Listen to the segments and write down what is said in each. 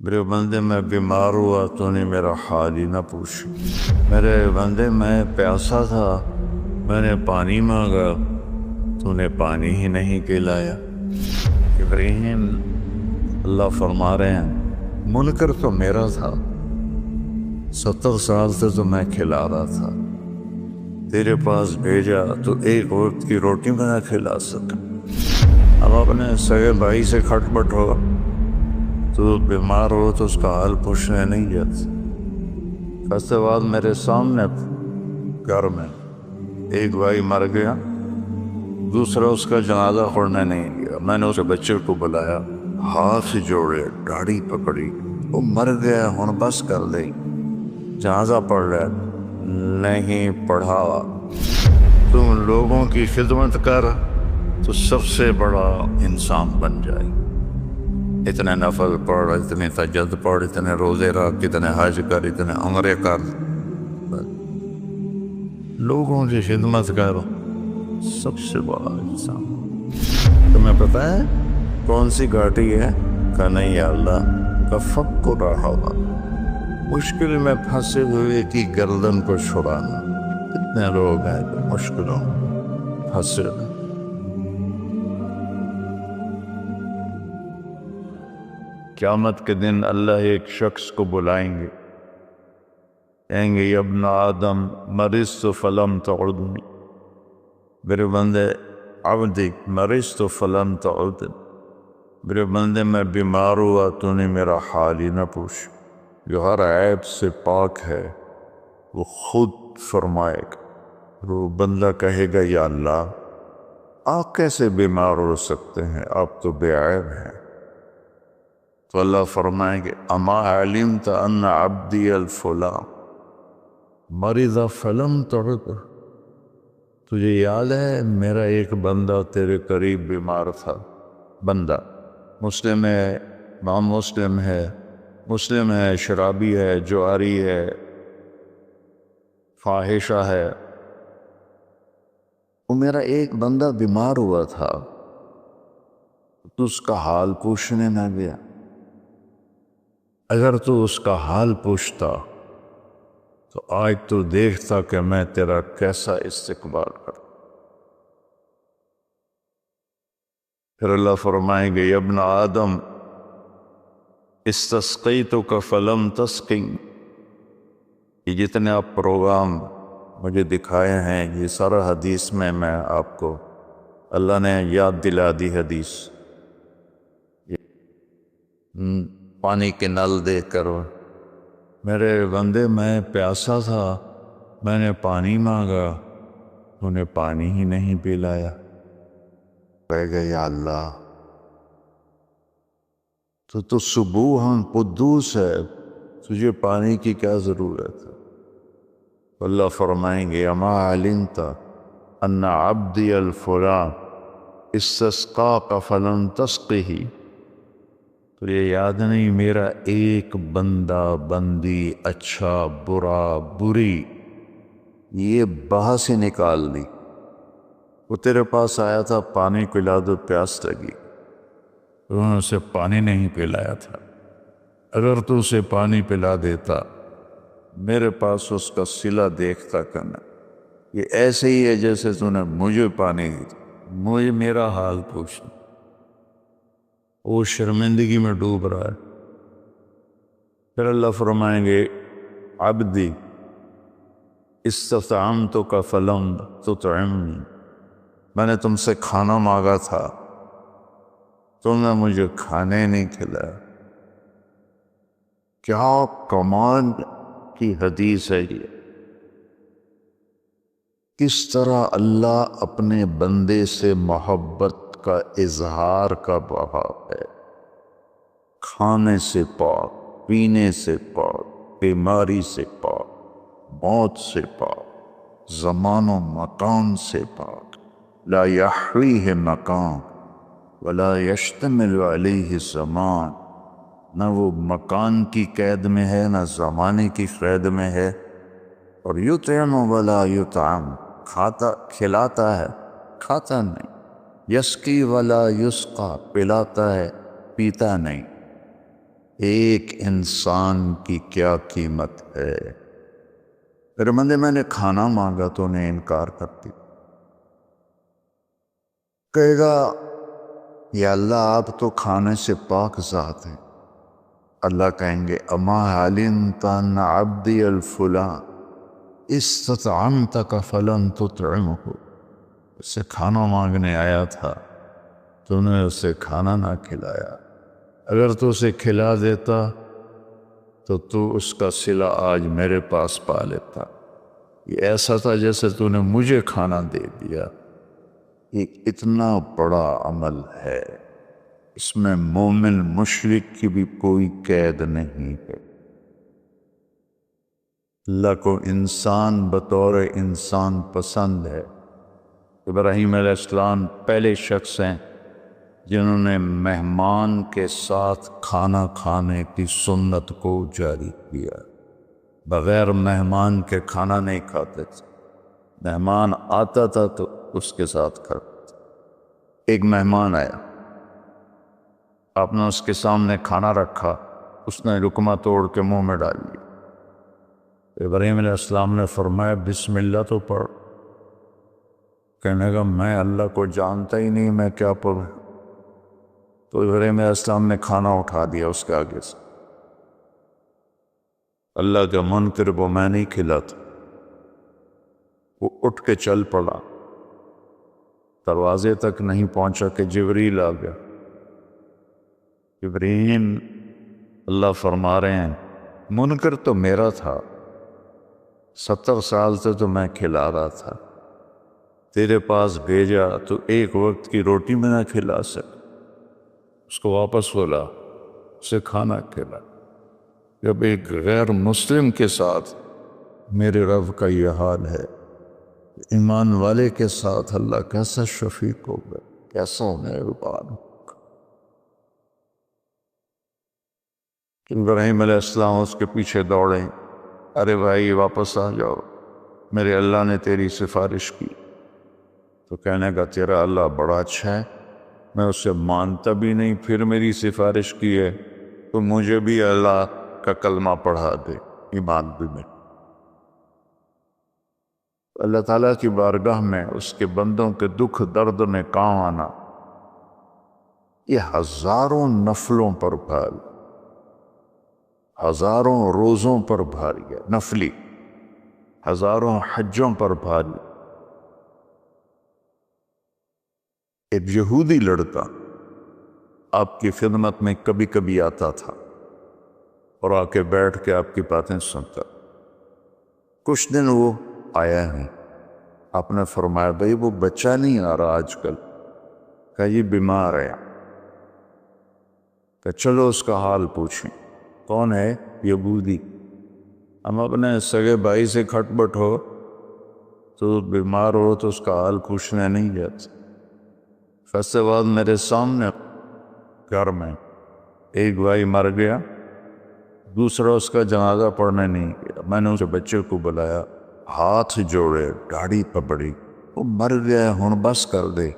میرے بندے میں بیمار ہوا تو نے میرا حال ہی نہ پوچھ۔ میرے بندے میں پیاسا تھا، میں نے پانی مانگا تو نے پانی ہی نہیں پلایا۔ ابراہیم اللہ فرما رہے ہیں منکر تو میرا تھا، 70 سال سے تو میں کھلا رہا تھا، تیرے پاس بھیجا تو ایک وقت کی روٹی میں نہ کھلا سکا۔ اب اپنے سگے بھائی سے کھٹ پٹ ہو تو بیمار ہو تو اس کا حال پوچھنے نہیں جاتا۔ اس کے بعد میرے سامنے گھر میں ایک بھائی مر گیا، دوسرا اس کا جنازہ پڑھنے نہیں گیا۔ میں نے اس بچے کو بلایا، ہاتھ جوڑے، داڑھی پکڑی، وہ مر گیا ہن بس کر دے، جنازہ پڑھ رہا نہیں پڑھا۔ تم لوگوں کی خدمت کر تو سب سے بڑا انسان بن جائے، اتنے نفل پڑھ، اتنے تہجد پڑھ، اتنے روزے رکھ، اتنے حج کر، اتنے عمرے کر، لوگوں کی خدمت کر، سب سے بڑا انسان۔ تمہیں پتہ ہے کون سی گھاٹی ہے؟ کہ نہیں یا اللہ کا فکر رہا ہوگا، مشکل میں پھنسے ہوئے کی گردن کو چھڑانا۔ کتنے لوگ ہیں جو مشکلوں پھنسے ہوئے۔ قیامت کے دن اللہ ایک شخص کو بلائیں گے، کہیں گے یا ابن آدم مرضت فلم تعدنی، میرے بندے عبدی مرضت فلم تعدنی، میرے بندے میں بیمار ہوا تو نے میرا حال ہی نہ پوچھ۔ جو ہر عیب سے پاک ہے وہ خود فرمائے گا، وہ بندہ کہے گا یا اللہ آپ کیسے بیمار ہو سکتے ہیں، آپ تو بے عیب ہیں۔ تو اللہ فرمائیں گے اما علمت ان عبدی الفلاں مرض فلم تعد، تجھے یاد ہے میرا ایک بندہ تیرے قریب بیمار تھا؟ بندہ مسلم ہے، امام مسلم ہے، شرابی ہے، جواری ہے، فاحشہ ہے، وہ میرا ایک بندہ بیمار ہوا تھا تو اس کا حال پوچھنے نہ گیا۔ اگر تو اس کا حال پوچھتا تو آج تو دیکھتا کہ میں تیرا کیسا استقبال کرتا۔ پھر اللہ فرمائیں گے یا ابن آدم استسقیتک فلم تسقنی، یہ جتنے آپ پروگرام مجھے دکھائے ہیں یہ سارا حدیث میں آپ کو اللہ نے یاد دلا دی حدیث۔ پانی کے نل دیکھ کر میرے بندے میں پیاسا تھا، میں نے پانی مانگا تو نے پانی ہی نہیں پلایا۔ کہے گا یا اللہ تو صبوحاً قدوس ہے، تجھے پانی کی کیا ضرورت ہے؟ اللہ فرمائیں گے اما علمت ان عبدی الفلاں استسقاک فلم تسقہ، تو یہ یاد نہیں میرا ایک بندہ بندی اچھا برا بری یہ باہر سے نکال دی، وہ تیرے پاس آیا تھا پانی پلا دو پیاس لگی، انہوں نے اسے پانی نہیں پلایا تھا۔ اگر تو اسے پانی پلا دیتا میرے پاس اس کا صلہ دیکھتا کرنا، یہ ایسے ہی ہے جیسے تو نے مجھے پانی دی، مجھے میرا حال پوچھنا۔ وہ شرمندگی میں ڈوب رہا ہے۔ پھر اللہ فرمائیں گے عبدی استطعمتک فلم تطعمنی، میں نے تم سے کھانا مانگا تھا تم نے مجھے کھانے نہیں کھلایا۔ کیا کمال کی حدیث ہے یہ، کس طرح اللہ اپنے بندے سے محبت کا اظہار کا بہاؤ ہے۔ کھانے سے پاک، پینے سے پاک، بیماری سے پاک، موت سے پاک، زمان و مکان سے پاک، لا یحویہ مکان ولا یشتمل علیہ زمان، نہ وہ مکان کی قید میں ہے نہ زمانے کی قید میں ہے۔ اور یطعم ولا یطعم، کھاتا کھلاتا ہے کھاتا نہیں، یسقی ولا یسقا، پلاتا ہے پیتا نہیں۔ ایک انسان کی کیا قیمت ہے۔ میرے بندے، میں نے کھانا مانگا تو نے انکار کر دی، کہے گا یا اللہ آپ تو کھانے سے پاک ذات ہیں۔ اللہ کہیں گے اما علمت ان عبدی الفلاں استطعمتک فلن تطعمہ، اسے کھانا مانگنے آیا تھا، تو نے اسے کھانا نہ کھلایا، اگر تو اسے کھلا دیتا تو اس کا صلہ آج میرے پاس پا لیتا۔ یہ ایسا تھا جیسے تو نے مجھے کھانا دے دیا۔ یہ اتنا بڑا عمل ہے، اس میں مومن مشرک کی بھی کوئی قید نہیں ہے۔ اللہ کو انسان بطور انسان پسند ہے۔ ابراہیم علیہ السلام پہلے شخص ہیں جنہوں نے مہمان کے ساتھ کھانا کھانے کی سنت کو جاری کیا۔ بغیر مہمان کے کھانا نہیں کھاتے تھے، مہمان آتا تھا تو اس کے ساتھ کھاتے تھے۔ ایک مہمان آیا، آپ نے اس کے سامنے کھانا رکھا، اس نے لقمہ توڑ کے منہ میں ڈال لیا۔ ابراہیم علیہ السلام نے فرمایا بسم اللہ تو پڑھ۔ کہنے لگا میں اللہ کو جانتا ہی نہیں، میں کیا پڑھوں؟ تو ابراہیم علیہ السلام نے کھانا اٹھا دیا اس کے آگے سے۔ اللہ کا منکر وہ میں نہیں کھلاتا۔ وہ اٹھ کے چل پڑا، دروازے تک نہیں پہنچا کہ جبریل آ گیا۔ ابراہیم، اللہ فرما رہے ہیں منکر تو میرا تھا، 70 سال سے تو میں کھلا رہا تھا، تیرے پاس بھیجا تو ایک وقت کی روٹی میں نہ کھلا سک، اس کو واپس بولا، اسے کھانا کھلا۔ جب ایک غیر مسلم کے ساتھ میرے رب کا یہ حال ہے، ایمان والے کے ساتھ اللہ کیسا شفیق ہوگا، کیسا مہربان ہوگا۔ ابراہیم علیہ السلام اس کے پیچھے دوڑے، ارے بھائی واپس آ جاؤ، میرے اللہ نے تیری سفارش کی۔ تو کہنے کا تیرا اللہ بڑا اچھا ہے، میں اسے مانتا بھی نہیں، پھر میری سفارش کی ہے، تو مجھے بھی اللہ کا کلمہ پڑھا دے، ایمان بھی میں۔ اللہ تعالیٰ کی بارگاہ میں اس کے بندوں کے دکھ درد میں کام آنا، یہ ہزاروں نفلوں پر بھاری، ہزاروں روزوں پر بھاری ہے نفلی، ہزاروں حجوں پر بھاری۔ ایک یہودی لڑکا آپ کی خدمت میں کبھی کبھی آتا تھا اور آ کے بیٹھ کے آپ کی باتیں سنتا۔ کچھ دن وہ آیا نہیں، آپ نے فرمایا بھئی وہ بچہ نہیں آ رہا آج کل، کہ یہ بیمار ہے، کہ چلو اس کا حال پوچھیں۔ کون ہے؟ یہودی۔ ہم اپنے سگے بھائی سے کھٹ بٹ ہو تو بیمار ہو تو اس کا حال پوچھنے نہیں جاتے۔ فیصلے بعد میرے سامنے گھر میں ایک بھائی مر گیا، دوسرا اس کا جنازہ پڑھنے نہیں گیا۔ میں نے اس بچے کو بلایا، ہاتھ جوڑے، داڑھی پکڑی، وہ مر گیا، ہن بس کر دے،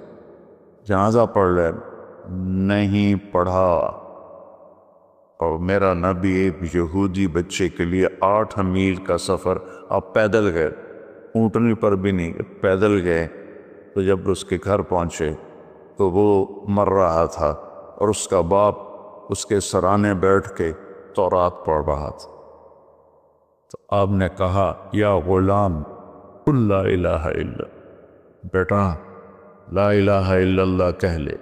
جنازہ پڑھ لے۔ نہیں پڑھا۔ اور میرا نبی ایک یہودی بچے کے لیے 8 میل کا سفر آپ پیدل گئے، اونٹنی پر بھی نہیں گئے، پیدل گئے۔ تو جب اس کے گھر پہنچے تو وہ مر رہا تھا اور اس کا باپ اس کے سرانے بیٹھ کے تورات پڑھ رہا تھا۔ تو آپ نے کہا یا غلام قل لا الہ الا، بیٹا لا الہ الا اللہ کہہ لے۔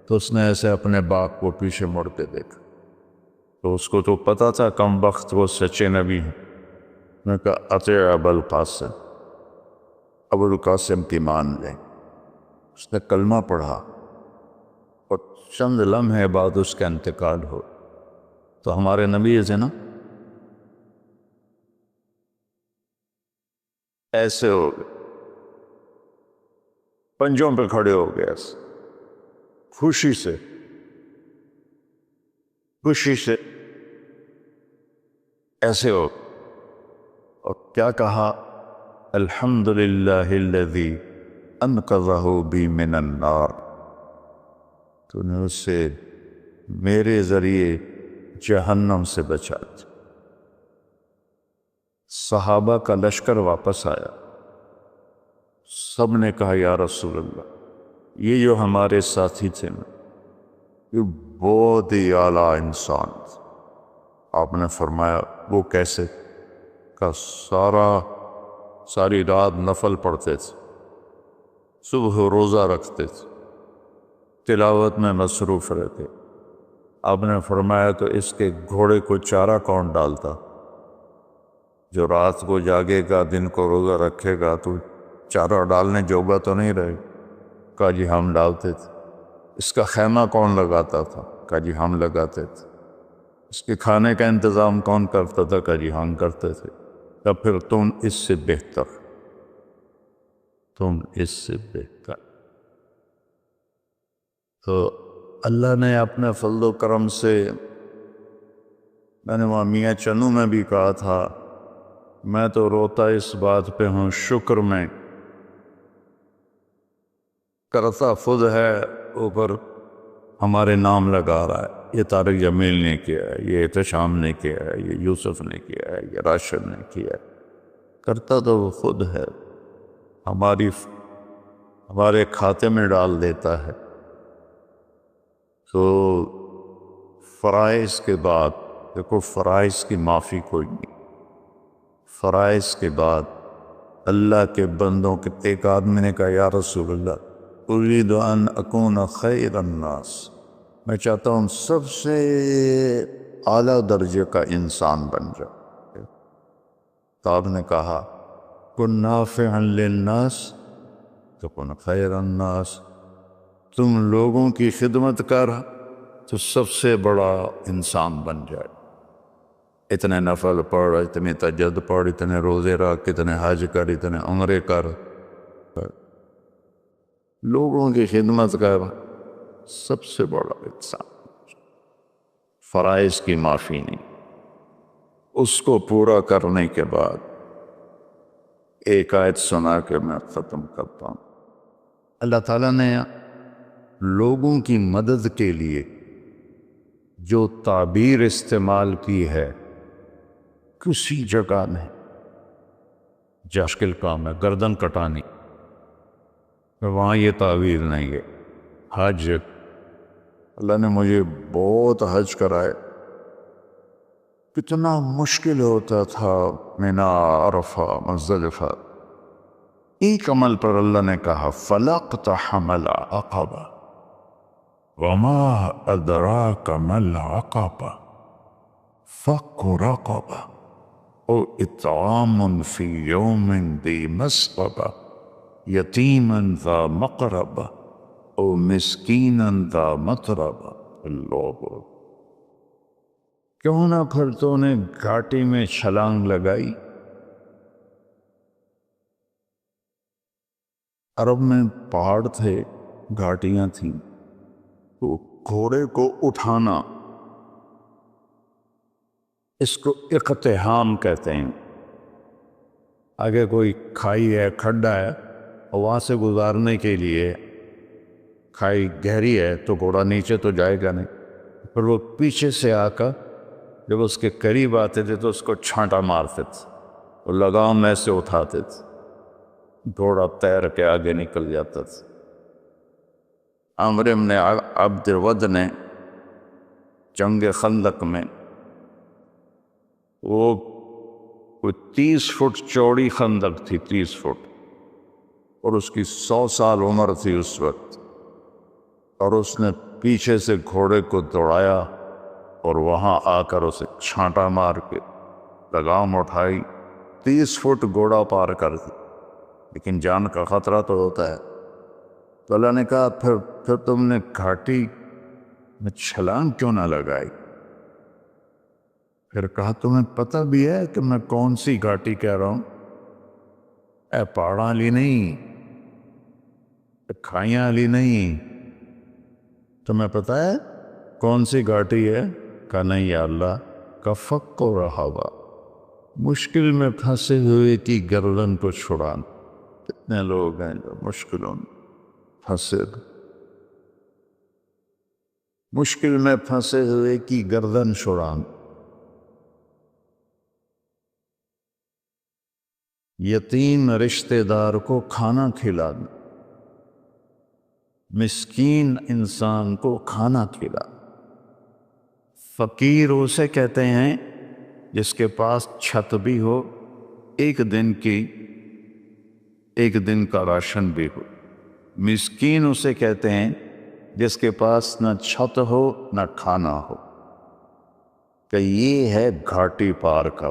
تو اس نے ایسے اپنے باپ کو پیچھے مڑ کے دیکھا، تو اس کو تو پتا تھا کم وقت وہ سچے نبی ہیں۔ میں نے کہا اطیع ابا القاسم، ابو القاسم کی مان لیں۔ اس نے کلمہ پڑھا اور چند لمحے بعد اس کا انتقال ہو۔ تو ہمارے نبی سے نا ایسے ہو گئے، پنجوں پہ کھڑے ہو گئے، خوشی سے ایسے ہو، اور کیا کہا الحمدللہ الذی انقذہ بی من النار، تو نے اس سے میرے ذریعے جہنم سے بچاتی۔ صحابہ کا لشکر واپس آیا، سب نے کہا یا رسول اللہ، یہ جو ہمارے ساتھی تھے نا، یہ بہت ہی اعلیٰ انسان تھے۔ آپ نے فرمایا وہ کیسے؟ کہ ساری رات نفل پڑھتے تھے، صبح روزہ رکھتے تھے، تلاوت میں مصروف رہتے۔ آپ نے فرمایا تو اس کے گھوڑے کو چارہ کون ڈالتا؟ جو رات کو جاگے گا، دن کو روزہ رکھے گا، تو چارہ ڈالنے جوگا تو نہیں رہے گا۔ کہا جی ہم ڈالتے تھے۔ اس کا خیمہ کون لگاتا تھا؟ کہا جی ہم لگاتے تھے۔ اس کے کھانے کا انتظام کون کرتا تھا؟ کہا جی ہم کرتے تھے۔ تو پھر تم اس سے بہتر، تم اس سے بہتر۔ تو اللہ نے اپنے فضل و کرم سے، میں نے وہاں میاں چنو میں بھی کہا تھا، میں تو روتا اس بات پہ ہوں، شکر میں کرتا خود ہے، اوپر ہمارے نام لگا رہا ہے۔ یہ طارق جمیل نے کیا ہے، یہ احتشام نے کیا ہے، یہ یوسف نے کیا ہے، یہ راشد نے کیا ہے۔ کرتا تو وہ خود ہے، ہمارے کھاتے میں ڈال دیتا ہے۔ تو فرائض کے بعد دیکھو، فرائض کی معافی کوئی نہیں۔ فرائض کے بعد اللہ کے بندوں کے، ایک آدمی نے کہا یا رسول اللہ، اريد ان اکون خیر الناس، میں چاہتا ہوں سب سے اعلیٰ درجے کا انسان بن جائے۔ تو آپ نے کہا کن نافعا للناس تکن خیر الناس، تم لوگوں کی خدمت کر تو سب سے بڑا انسان بن جائے۔ اتنے نفل پڑھ، اتنے تہجد پڑھ، اتنے روزے رکھ، اتنے حج کر، اتنے عمرے کر، لوگوں کی خدمت کر، سب سے بڑا انسان۔ فرائض کی معافی نہیں، اس کو پورا کرنے کے بعد ایک آیت سنا کے میں ختم کرتا ہوں۔ اللہ تعالیٰ نے لوگوں کی مدد کے لیے جو تعبیر استعمال کی ہے، کسی جگہ نہیں مشکل کام ہے گردن کٹانی، وہاں یہ تعبیر نہیں ہے۔ حج، اللہ نے مجھے بہت حج کرائے، کتنا مشکل ہوتا تھا، مینا، عرفہ، مزدلفہ، ایک عمل پر اللہ نے کہا فَلَاقْتَحَمَ الْعَقَبَةَ وَمَا أَدْرَاكَ مَا الْعَقَبَةُ فَكُّ رَقَبَةٍ أَوْ إِطْعَامٌ فِي يَوْمٍ ذِي مَسْغَبَةٍ يَتِيمًا ذَا مَقْرَبَةٍ أَوْ مِسْكِينًا ذَا مَتْرَبَةٍ۔ اللہ، کیوں نہ پھر تو نے گھاٹی میں چھلانگ لگائی؟ عرب میں پہاڑ تھے، گھاٹیاں تھیں، تو گھوڑے کو اٹھانا، اس کو اقتحام کہتے ہیں۔ آگے کوئی کھائی ہے، کھڈا ہے، اور وہاں سے گزارنے کے لیے کھائی گہری ہے تو گھوڑا نیچے تو جائے گا نہیں، پھر وہ پیچھے سے آ کر جب اس کے قریب آتے تھے تو اس کو چھانٹا مارتے تھے، اور لگام میں سے اٹھاتے تھے، گھوڑا تیر کے آگے نکل جاتا تھا۔ عمرو بن عبد ود نے جنگ خندق میں، وہ کوئی 30 فٹ چوڑی خندق تھی، 30 فٹ، اور اس کی 100 سال عمر تھی اس وقت، اور اس نے پیچھے سے گھوڑے کو دوڑایا اور وہاں آ کر اسے چھانٹا مار کے لگام اٹھائی، 30 فٹ گھوڑا پار کر دی، لیکن جان کا خطرہ تو ہوتا ہے۔ تو اللہ نے کہا پھر تم نے گھاٹی میں چھلانگ کیوں نہ لگائی؟ پھر کہا تمہیں پتہ بھی ہے کہ میں کون سی گھاٹی کہہ رہا ہوں؟ اے پہاڑاں علی نہیں، اے کھائیاں علی نہیں، تمہیں پتہ ہے کون سی گھاٹی ہے؟ کہا نہیں یا اللہ، کا فق و رہابہ، مشکل میں پھنسے ہوئے کی گردن کو چھڑانا۔ کتنے لوگ ہیں جو مشکلوں میں پھنسے، مشکل میں پھنسے ہوئے کی گردن چھڑانا، یتیم رشتہ دار کو کھانا کھلانا، مسکین انسان کو کھانا کھلانا۔ فقیر اسے کہتے ہیں جس کے پاس چھت بھی ہو، ایک دن کا راشن بھی ہو۔ مسکین اسے کہتے ہیں جس کے پاس نہ چھت ہو نہ کھانا ہو، کہ یہ ہے گھاٹی پار کا